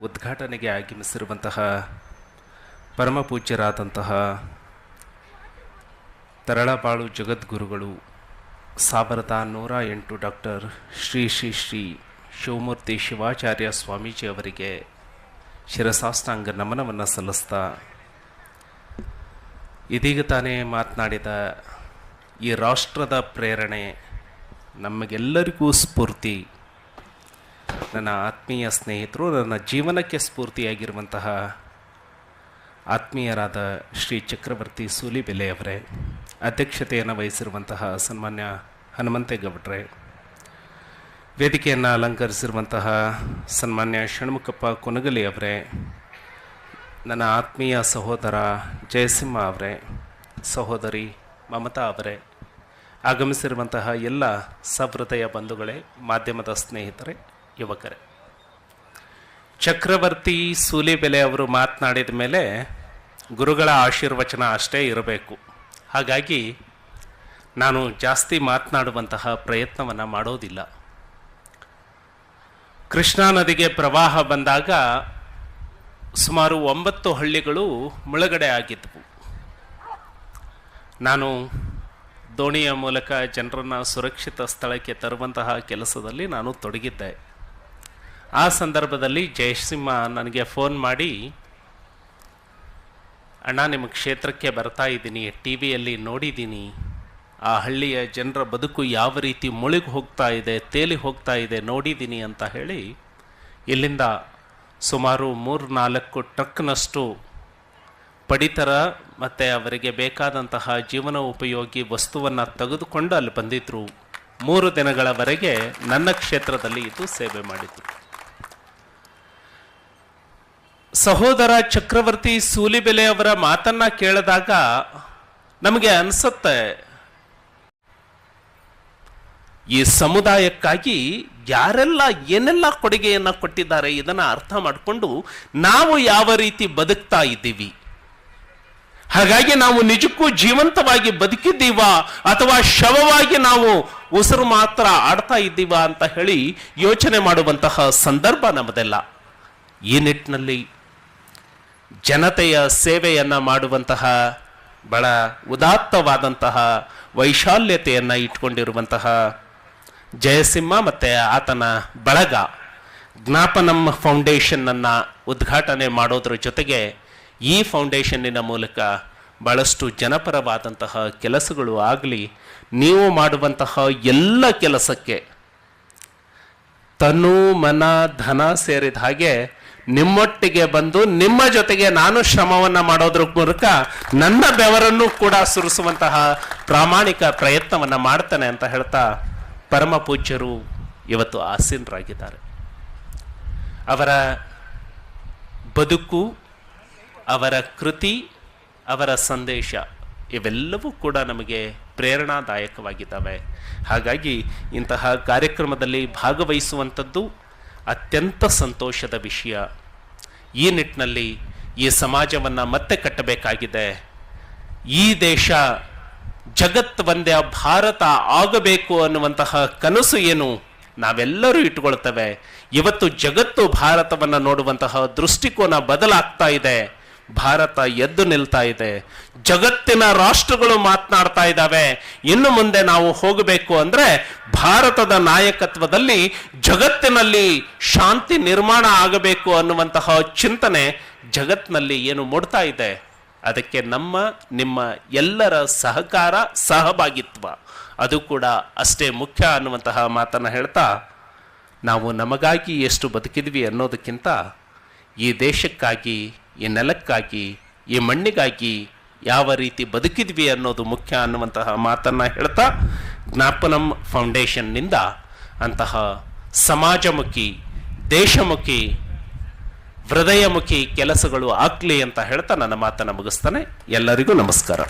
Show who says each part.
Speaker 1: ಉದ್ಘಾಟನೆಗೆ ಆಗಮಿಸಿರುವಂತಹ ಪರಮಪೂಜ್ಯರಾದಂತಹ ತರಳಬಾಳು ಜಗದ್ಗುರುಗಳು 1108 ಡಾಕ್ಟರ್ ಶ್ರೀ ಶ್ರೀ ಶ್ರೀ ಶಿವಮೂರ್ತಿ ಶಿವಾಚಾರ್ಯ ಸ್ವಾಮೀಜಿ ಅವರಿಗೆ ಶಿರಸಾಷ್ಟಾಂಗ ನಮನವನ್ನು ಸಲ್ಲಿಸ್ತಾ, ಇದೀಗ ತಾನೇ ಮಾತನಾಡಿದ ಈ ರಾಷ್ಟ್ರದ ಪ್ರೇರಣೆ ನಮಗೆಲ್ಲರಿಗೂ ಸ್ಫೂರ್ತಿ. ನನ್ನ ಆತ್ಮೀಯ ಸ್ನೇಹಿತರು, ನನ್ನ ಜೀವನಕ್ಕೆ ಸ್ಫೂರ್ತಿಯಾಗಿರುವಂತಹ ಆತ್ಮೀಯರಾದ ಶ್ರೀ ಚಕ್ರವರ್ತಿ ಸೂಲಿಬೆಲೆ ಅವರೇ, ಅಧ್ಯಕ್ಷತೆಯನ್ನು ವಹಿಸಿರುವಂತಹ ಸನ್ಮಾನ್ಯ ಹನುಮಂತೇಗೌಡ್ರೆ, ವೇದಿಕೆಯನ್ನು ಅಲಂಕರಿಸಿರುವಂತಹ ಸನ್ಮಾನ್ಯ ಷಣ್ಮುಖಪ್ಪ ಕೊನಗಲಿ ಅವರೇ, ನನ್ನ ಆತ್ಮೀಯ ಸಹೋದರ ಜಯಸಿಂಹ ಅವರೇ, ಸಹೋದರಿ ಮಮತಾ ಅವರೇ, ಆಗಮಿಸಿರುವಂತಹ ಎಲ್ಲ ಸಹೃದಯ ಬಂಧುಗಳೇ, ಮಾಧ್ಯಮದ ಸ್ನೇಹಿತರೆ, ಯುವಕರೇ. ಚಕ್ರವರ್ತಿ ಸೂಲಿಬೆಲೆ ಅವರು ಮಾತನಾಡಿದ ಮೇಲೆ ಗುರುಗಳ ಆಶೀರ್ವಚನ ಅಷ್ಟೇ ಇರಬೇಕು. ಹಾಗಾಗಿ ನಾನು ಜಾಸ್ತಿ ಮಾತನಾಡುವಂತಹ ಪ್ರಯತ್ನವನ್ನು ಮಾಡೋದಿಲ್ಲ. ಕೃಷ್ಣಾ ನದಿಗೆ ಪ್ರವಾಹ ಬಂದಾಗ ಸುಮಾರು 9 ಹಳ್ಳಿಗಳು ಮುಳುಗಡೆ ಆಗಿದ್ದವು. ನಾನು ದೋಣಿಯ ಮೂಲಕ ಜನರನ್ನು ಸುರಕ್ಷಿತ ಸ್ಥಳಕ್ಕೆ ತರುವಂತಹ ಕೆಲಸದಲ್ಲಿ ನಾನು ತೊಡಗಿದ್ದೆ. ಆ ಸಂದರ್ಭದಲ್ಲಿ ಜಯಸಿಂಹ ನನಗೆ ಫೋನ್ ಮಾಡಿ, ಅಣ್ಣ, ನಿಮ್ಮ ಕ್ಷೇತ್ರಕ್ಕೆ ಬರ್ತಾ ಇದ್ದೀನಿ, ಟಿ ವಿಯಲ್ಲಿ ನೋಡಿದ್ದೀನಿ, ಆ ಹಳ್ಳಿಯ ಜನರ ಬದುಕು ಯಾವ ರೀತಿ ಮುಳುಗಿ ಹೋಗ್ತಾ ಇದೆ, ತೇಲಿ ಹೋಗ್ತಾ ಇದೆ ನೋಡಿದ್ದೀನಿ ಅಂತ ಹೇಳಿ ಇಲ್ಲಿಂದ ಸುಮಾರು 3-4 ಟ್ರಕ್ನಷ್ಟು ಪಡಿತರ ಮತ್ತು ಅವರಿಗೆ ಬೇಕಾದಂತಹ ಜೀವನ ಉಪಯೋಗಿ ವಸ್ತುವನ್ನು ತೆಗೆದುಕೊಂಡು ಅಲ್ಲಿ ಬಂದಿದ್ದರು. 3 ದಿನಗಳವರೆಗೆ ನನ್ನ ಕ್ಷೇತ್ರದಲ್ಲಿ ಇದು ಸೇವೆ ಮಾಡಿತು. ಸಹೋದರ ಚಕ್ರವರ್ತಿ ಸೂಲಿಬೆಲೆ ಅವರ ಮಾತನ್ನ ಕೇಳಿದಾಗ ನಮಗೆ ಅನಿಸುತ್ತೆ, ಈ ಸಮುದಾಯಕ್ಕಾಗಿ ಯಾರೆಲ್ಲ ಏನೆಲ್ಲ ಕೊಡುಗೆಯನ್ನು ಕೊಟ್ಟಿದ್ದಾರೆ ಇದನ್ನು ಅರ್ಥ ಮಾಡಿಕೊಂಡು ನಾವು ಯಾವ ರೀತಿ ಬದುಕ್ತಾ ಇದ್ದೀವಿ, ಹಾಗಾಗಿ ನಾವು ನಿಜಕ್ಕೂ ಜೀವಂತವಾಗಿ ಬದುಕಿದ್ದೀವಾ ಅಥವಾ ಶವವಾಗಿ ನಾವು ಉಸಿರು ಮಾತ್ರ ಆಡ್ತಾ ಇದ್ದೀವಾ ಅಂತ ಹೇಳಿ ಯೋಚನೆ ಮಾಡುವಂತಹ ಸಂದರ್ಭ ನಮ್ಮದೆಲ್ಲ. ಈ ನಿಟ್ಟಿನಲ್ಲಿ ಜನತೆಯ ಸೇವೆಯನ್ನು ಮಾಡುವಂತಹ ಬಹಳ ಉದಾತ್ತವಾದಂತಹ ವೈಶಾಲ್ಯತೆಯನ್ನು ಇಟ್ಕೊಂಡಿರುವಂತಹ ಜಯಸಿಂಹ ಮತ್ತು ಆತನ ಬಳಗ ಜ್ಞಾಪನಂ ಫೌಂಡೇಶನ್ನನ್ನು ಉದ್ಘಾಟನೆ ಮಾಡೋದ್ರ ಜೊತೆಗೆ ಈ ಫೌಂಡೇಶನ್ನಿನ ಮೂಲಕ ಭಾಳಷ್ಟು ಜನಪರವಾದಂತಹ ಕೆಲಸಗಳು ಆಗಲಿ, ನೀವು ಮಾಡುವಂತಹ ಎಲ್ಲ ಕೆಲಸಕ್ಕೆ ತನು ಮನ ಧನ ಸೇರಿದ ಹಾಗೆ ನಿಮ್ಮೊಟ್ಟಿಗೆ ಬಂದು ನಿಮ್ಮ ಜೊತೆಗೆ ನಾನು ಶ್ರಮವನ್ನು ಮಾಡೋದ್ರ ಮೂಲಕ ನನ್ನ ಬೆವರನ್ನು ಕೂಡ ಸುರಿಸುವಂತಹ ಪ್ರಾಮಾಣಿಕ ಪ್ರಯತ್ನವನ್ನು ಮಾಡ್ತಾನೆ ಅಂತ ಹೇಳ್ತಾ, ಪರಮ ಪೂಜ್ಯರು ಇವತ್ತು ಆಸೀನರಾಗಿದ್ದಾರೆ. ಅವರ ಬದುಕು, ಅವರ ಕೃತಿ, ಅವರ ಸಂದೇಶ ಇವೆಲ್ಲವೂ ಕೂಡ ನಮಗೆ ಪ್ರೇರಣಾದಾಯಕವಾಗಿದ್ದಾವೆ. ಹಾಗಾಗಿ ಇಂತಹ ಕಾರ್ಯಕ್ರಮದಲ್ಲಿ ಭಾಗವಹಿಸುವಂಥದ್ದು ಅತ್ಯಂತ ಸಂತೋಷದ ವಿಷಯ. ಈ ನಿಟ್ಟಿನಲ್ಲಿ ಈ ಸಮಾಜವನ್ನು ಮತ್ತೆ ಕಟ್ಟಬೇಕಾಗಿದೆ. ಈ ದೇಶ ಜಗತ್ ಒಂದೇ ಭಾರತ ಆಗಬೇಕು ಅನ್ನುವಂತಹ ಕನಸು ಏನು ನಾವೆಲ್ಲರೂ ಇಟ್ಕೊಳ್ತೇವೆ. ಇವತ್ತು ಜಗತ್ತು ಭಾರತವನ್ನು ನೋಡುವಂತಹ ದೃಷ್ಟಿಕೋನ ಬದಲಾಗ್ತಾ ಇದೆ. ಭಾರತ ಎದ್ದು ನಿಲ್ತಾ ಇದೆ. ಜಗತ್ತಿನ ರಾಷ್ಟ್ರಗಳು ಮಾತನಾಡ್ತಾ ಇದ್ದಾವೆ. ಇನ್ನು ಮುಂದೆ ನಾವು ಹೋಗಬೇಕು ಅಂದ್ರೆ ಭಾರತದ ನಾಯಕತ್ವದಲ್ಲಿ ಜಗತ್ತಿನಲ್ಲಿ ಶಾಂತಿ ನಿರ್ಮಾಣ ಆಗಬೇಕು ಅನ್ನುವಂತಹ ಚಿಂತನೆ ಜಗತ್ತಿನಲ್ಲಿ ಏನು ಮೂಡ್ತಾ ಇದೆ. ಅದಕ್ಕೆ ನಿಮ್ಮ ಎಲ್ಲರ ಸಹಕಾರ, ಸಹಭಾಗಿತ್ವ ಅದು ಕೂಡ ಅಷ್ಟೇ ಮುಖ್ಯ ಅನ್ನುವಂತಹ ಮಾತನ್ನು ಹೇಳ್ತಾ, ನಾವು ನಮಗಾಗಿ ಎಷ್ಟು ಬದುಕಿದ್ವಿ ಅನ್ನೋದಕ್ಕಿಂತ ಈ ದೇಶಕ್ಕಾಗಿ, ಈ ನೆಲಕ್ಕಾಗಿ, ಈ ಮಣ್ಣಿಗಾಗಿ ಯಾವ ರೀತಿ ಬದುಕಿದ್ವಿ ಅನ್ನೋದು ಮುಖ್ಯ ಅನ್ನುವಂತಹ ಮಾತನ್ನು ಹೇಳ್ತಾ, ಜ್ಞಾಪನಂ ಫೌಂಡೇಶನ್ನಿಂದ ಅಂತಹ ಸಮಾಜಮುಖಿ, ದೇಶಮುಖಿ, ಹೃದಯಮುಖಿ ಕೆಲಸಗಳು ಆಗಲಿ ಅಂತ ಹೇಳ್ತಾ ನನ್ನ ಮಾತನ್ನು ಮುಗಿಸ್ತಾನೆ. ಎಲ್ಲರಿಗೂ ನಮಸ್ಕಾರ.